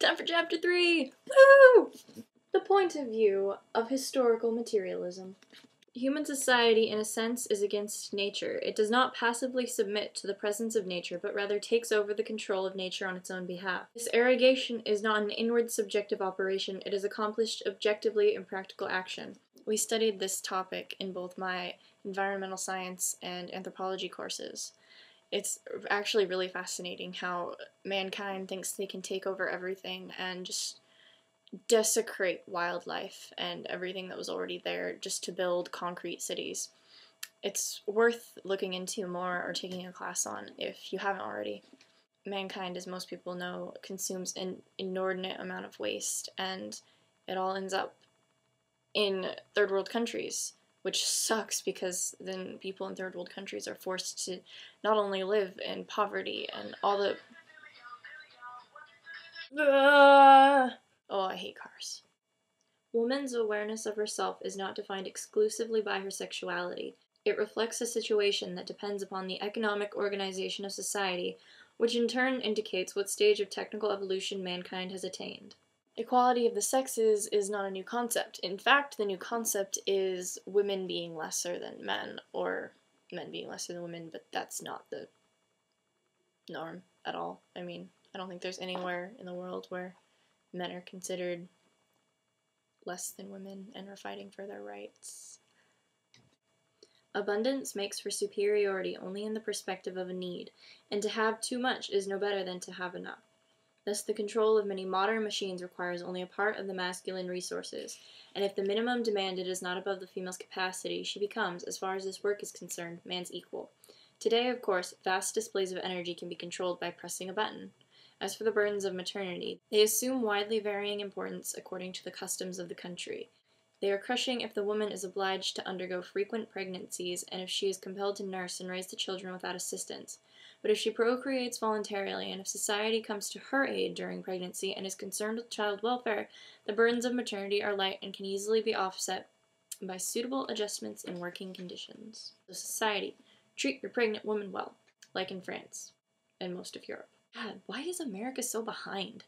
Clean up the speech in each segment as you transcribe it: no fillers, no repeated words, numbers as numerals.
Time for chapter 3! Woo! The point of view of historical materialism. Human society, in a sense, is against nature. It does not passively submit to the presence of nature, but rather takes over the control of nature on its own behalf. This arrogation is not an inward subjective operation, it is accomplished objectively in practical action. We studied this topic in both my environmental science and anthropology courses. It's actually really fascinating how mankind thinks they can take over everything and just desecrate wildlife and everything that was already there just to build concrete cities. It's worth looking into more or taking a class on if you haven't already. Mankind, as most people know, consumes an inordinate amount of waste, and it all ends up in third world countries, which sucks because then people in third world countries are forced to not only live in poverty and all the... Oh, I hate cars. Woman's awareness of herself is not defined exclusively by her sexuality. It reflects a situation that depends upon the economic organization of society, which in turn indicates what stage of technical evolution mankind has attained. Equality of the sexes is not a new concept. In fact, the new concept is women being lesser than men, or men being lesser than women, but that's not the norm at all. I mean, I don't think there's anywhere in the world where men are considered less than women and are fighting for their rights. Abundance makes for superiority only in the perspective of a need, and to have too much is no better than to have enough. Thus, the control of many modern machines requires only a part of the masculine resources, and if the minimum demanded is not above the female's capacity, she becomes, as far as this work is concerned, man's equal. Today, of course, vast displays of energy can be controlled by pressing a button. As for the burdens of maternity, they assume widely varying importance according to the customs of the country. They are crushing if the woman is obliged to undergo frequent pregnancies and if she is compelled to nurse and raise the children without assistance. But if she procreates voluntarily and if society comes to her aid during pregnancy and is concerned with child welfare, the burdens of maternity are light and can easily be offset by suitable adjustments in working conditions. So society, treat your pregnant woman well, like in France and most of Europe. God, why is America so behind?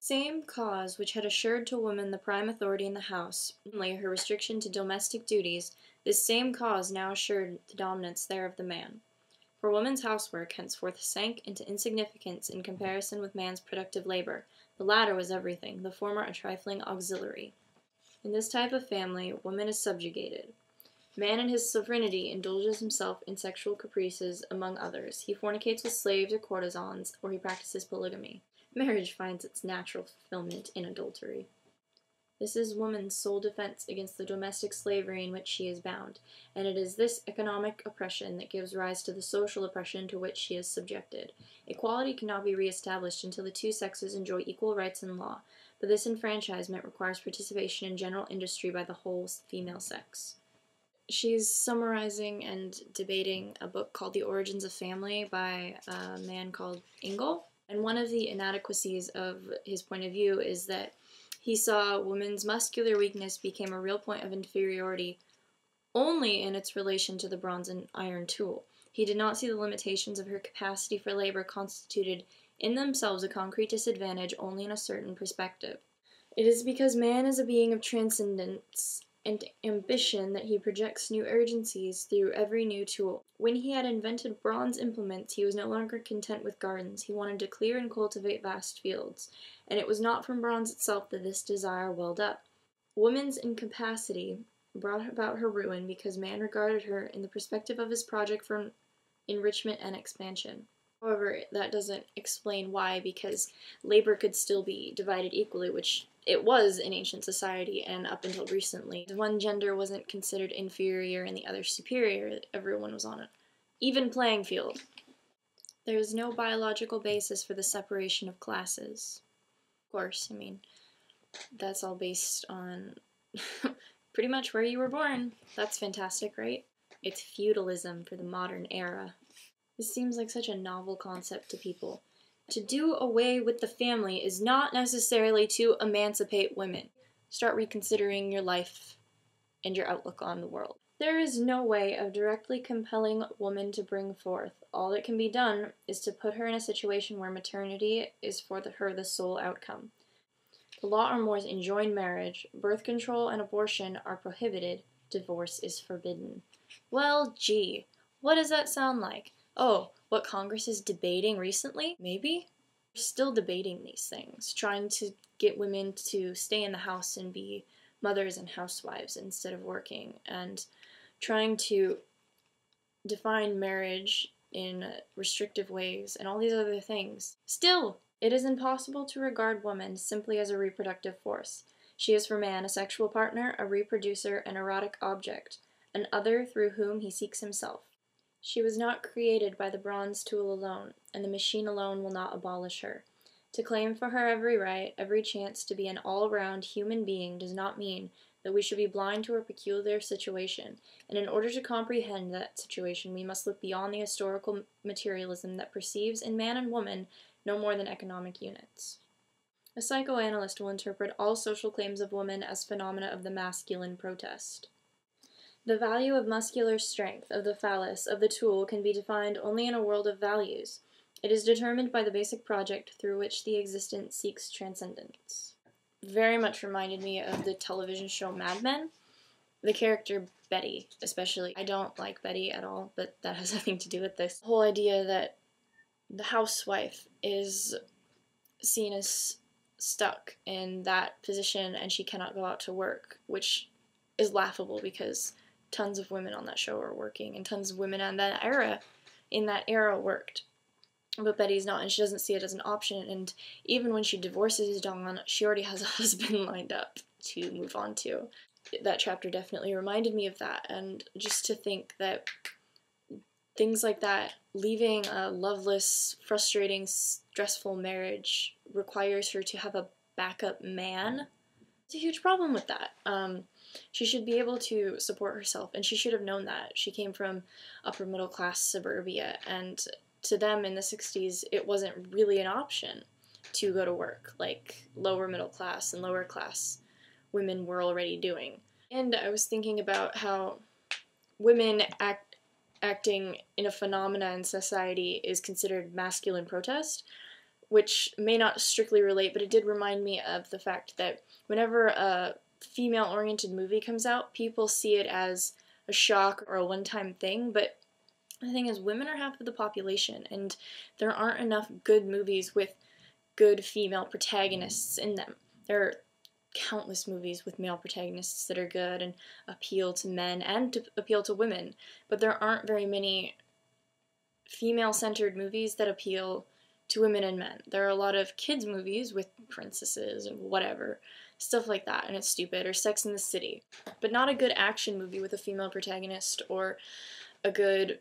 Same cause which had assured to woman the prime authority in the house, namely her restriction to domestic duties, this same cause now assured the dominance there of the man. For woman's housework henceforth sank into insignificance in comparison with man's productive labor. The latter was everything, the former a trifling auxiliary. In this type of family, woman is subjugated. Man in his sovereignty indulges himself in sexual caprices, among others. He fornicates with slaves or courtesans, or he practices polygamy. Marriage finds its natural fulfillment in adultery. This is woman's sole defense against the domestic slavery in which she is bound, and it is this economic oppression that gives rise to the social oppression to which she is subjected. Equality cannot be reestablished until the two sexes enjoy equal rights in law, but this enfranchisement requires participation in general industry by the whole female sex. She's summarizing and debating a book called The Origins of Family by a man called Engel. And one of the inadequacies of his point of view is that he saw woman's muscular weakness became a real point of inferiority only in its relation to the bronze and iron tool. He did not see the limitations of her capacity for labor constituted in themselves a concrete disadvantage only in a certain perspective. It is because man is a being of transcendence and ambition that he projects new urgencies through every new tool. When he had invented bronze implements, he was no longer content with gardens. He wanted to clear and cultivate vast fields, and it was not from bronze itself that this desire welled up. Woman's incapacity brought about her ruin because man regarded her in the perspective of his project for enrichment and expansion. However, that doesn't explain why, because labor could still be divided equally, which it was in ancient society and up until recently. One gender wasn't considered inferior and the other superior. Everyone was on an even playing field. There is no biological basis for the separation of classes. Of course, I mean, that's all based on pretty much where you were born. That's fantastic, right? It's feudalism for the modern era. This seems like such a novel concept to people. To do away with the family is not necessarily to emancipate women. Start reconsidering your life and your outlook on the world. There is no way of directly compelling woman to bring forth. All that can be done is to put her in a situation where maternity is for her the sole outcome. The law or mores enjoin marriage, birth control and abortion are prohibited, divorce is forbidden. Well, gee, what does that sound like? Oh, what Congress is debating recently? Maybe? We're still debating these things, trying to get women to stay in the house and be mothers and housewives instead of working, and trying to define marriage in restrictive ways and all these other things. Still, it is impossible to regard woman simply as a reproductive force. She is for man a sexual partner, a reproducer, an erotic object, an other through whom he seeks himself. She was not created by the bronze tool alone, and the machine alone will not abolish her. To claim for her every right, every chance to be an all-round human being does not mean that we should be blind to her peculiar situation, and in order to comprehend that situation we must look beyond the historical materialism that perceives in man and woman no more than economic units. A psychoanalyst will interpret all social claims of woman as phenomena of the masculine protest. The value of muscular strength, of the phallus, of the tool, can be defined only in a world of values. It is determined by the basic project through which the existence seeks transcendence. Very much reminded me of the television show Mad Men. The character Betty, especially. I don't like Betty at all, but that has nothing to do with this. The whole idea that the housewife is seen as stuck in that position and she cannot go out to work, which is laughable because tons of women on that show are working, and tons of women in that era worked. But Betty's not, and she doesn't see it as an option, and even when she divorces Dawn, she already has a husband lined up to move on to. That chapter definitely reminded me of that, and just to think that things like that, leaving a loveless, frustrating, stressful marriage requires her to have a backup man. It's a huge problem with that. She should be able to support herself, and she should have known that. She came from upper middle class suburbia, and to them in the 60s, it wasn't really an option to go to work like lower middle class and lower class women were already doing. And I was thinking about how women acting in a phenomena in society is considered masculine protest, which may not strictly relate, but it did remind me of the fact that whenever a female-oriented movie comes out, people see it as a shock or a one-time thing, but the thing is, women are half of the population, and there aren't enough good movies with good female protagonists in them. There are countless movies with male protagonists that are good and appeal to men and to appeal to women, but there aren't very many female-centered movies that appeal to women and men. There are a lot of kids' movies with princesses and whatever, stuff like that, and it's stupid, or Sex and the City, but not a good action movie with a female protagonist or a good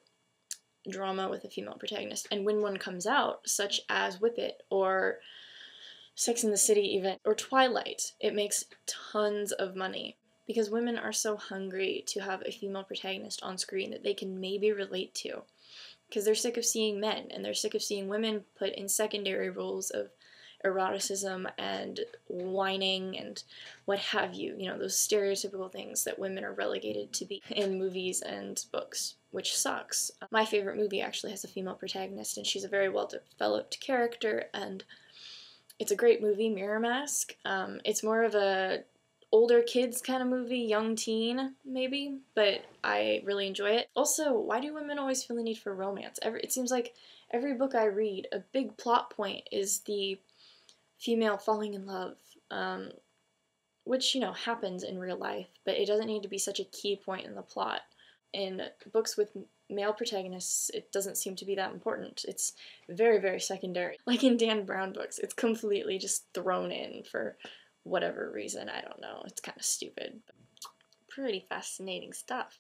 drama with a female protagonist. And when one comes out, such as Whip It, or Sex and the City even, or Twilight, it makes tons of money because women are so hungry to have a female protagonist on screen that they can maybe relate to, because they're sick of seeing men, and they're sick of seeing women put in secondary roles of eroticism and whining and what have you, those stereotypical things that women are relegated to be in movies and books, which sucks. My favorite movie actually has a female protagonist, and she's a very well-developed character, and it's a great movie, Mirror Mask. It's more of a older kids kind of movie, young teen, maybe, but I really enjoy it. Also, why do women always feel the need for romance? It seems like every book I read, a big plot point is the female falling in love, which, happens in real life, but it doesn't need to be such a key point in the plot. In books with male protagonists, it doesn't seem to be that important. It's very, very secondary. Like in Dan Brown books, it's completely just thrown in for whatever reason, I don't know. It's kind of stupid, but pretty fascinating stuff.